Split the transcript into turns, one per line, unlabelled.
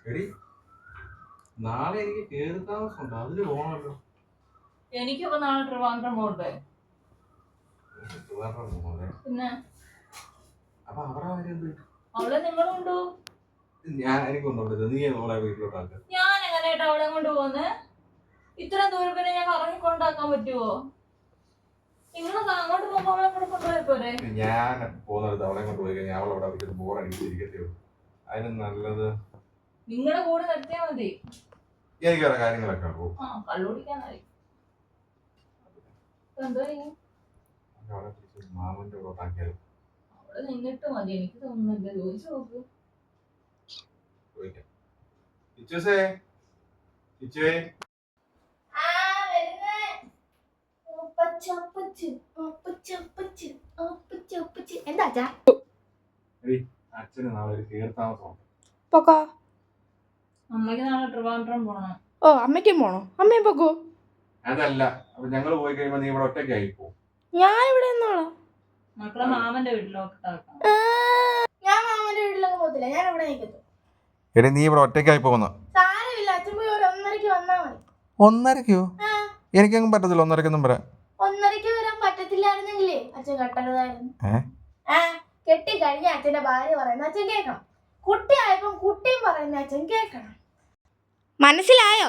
എടി നാളെ എനിക്ക് കേറി താമസമുണ്ട്, അതിന് പോകണമല്ലോ.
എനിക്കിപ്പോ നാളെ ട്രിവാൻഡ്രം പോട്ടെ. പിന്നെ
അപ്പൊ അവിടെ കാര്യം എന്ത്?
അവളെ നിങ്ങളും കൊണ്ടു.
ഞാൻ എനിക്ക് കൊണ്ടുപോകരുത്, നീ അവളെ വീട്ടിലോട്ടാക്ക.
ഞാൻ എങ്ങനെയായിട്ട് അവളെ കൊണ്ട് പോന്നെ? ഇത്ര ദൂരം പിന്നെ ഞാൻ കറങ്ങി കൊണ്ടാക്കാൻ പറ്റുമോ? നിങ്ങളൊക്കെ അങ്ങോട്ട് പോകുമ്പോ അവളെ കൂടെ കൊണ്ടുപോയി പോരെ?
ഞാൻ പോകുന്നിടത്ത് അവളെ കൊണ്ട് പോയി കഴിഞ്ഞാൽ അവൾ അവിടെ ബോറടിച്ചിരിക്കത്തേ ഉള്ളൂ. അതിന് നല്ലത്
നിങ്ങളുടെ കൂടെ നിർത്തിയാ മതി.
എനിക്ക് വേറെ കാര്യങ്ങളൊക്കെ പോകും.
കള്ളുടിക്കാനായി എന്തോ
മാമന്റെ കൂടെ
അവിടെ നിന്നിട്ട് മതി. എനിക്ക് തോന്നുന്നില്ല. ചോദിച്ചു നോക്ക്.
അച്ഛന് നാളെ ഒരു കേറി താമസമുണ്ട്.
അമ്മയ്ക്ക് നാളെ ട്രിവാൻഡ്രം പോണം.
ഓ, അമ്മയ്ക്കും പോണോ? അമ്മയും പൊക്കോ.
അതല്ല, അപ്പൊ ഞങ്ങള് പോയി കഴിയുമ്പോ നീ ഇവിടെ ഒറ്റയ്ക്കായി പോകും.
ഞാൻ ഇവിടെ നിന്നോളാം.
മക്കളെ മാമന്റെ വീട്ടിലോട്ട്
ഞാൻ മാമന്റെ വീട്ടിലൊക്കെ പോകത്തില്ല, ഞാൻ ഇവിടെ നിൽക്കത്തു.
എടി നീ ഇവിടെ ഒറ്റയ്ക്കായി പോകുന്ന.
സാരമില്ല, അച്ഛൻ പോയി ഒരു 1:30 വന്നാ മതി.
1:30? എനിക്കൊന്നും പറ്റത്തില്ല 1:30 വരാൻ.
1:30 വരാൻ പറ്റത്തില്ലായിരുന്നെങ്കിലേ അച്ഛൻ കെട്ടരുതായിരുന്നു. കെട്ടി കഴിഞ്ഞ അച്ഛന്റെ ഭാര്യ പറയുന്ന അച്ഛൻ കേൾക്കണം. കുട്ടിയായപ്പം കുട്ടിയും പറയുന്ന അച്ഛൻ കേൾക്കണം. മനസ്സിലായോ?